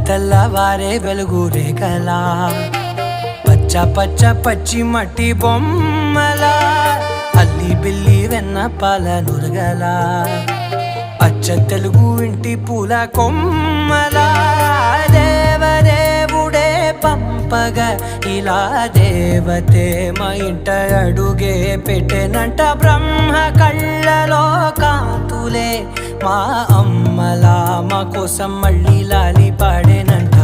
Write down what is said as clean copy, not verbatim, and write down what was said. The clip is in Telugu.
తెల్లవారే వెలుగు రేఖలా పచ్చ పచ్చ పచ్చి మట్టి బొమ్మలా అల్లి బిల్లి వెన్న పాల నురగలా అచ్చ తెలుగు ఇంటి పూల కొమ్మలా దేవదేవుడే పంపగా ఇలా దేవతే మా ఇంట అడుగే పెట్టెనంట బ్రహ్మ కళ్ళలో కాంతులే మా అమ్మలా మా కోసం మళ్ళీ లాలి పాడేనంట.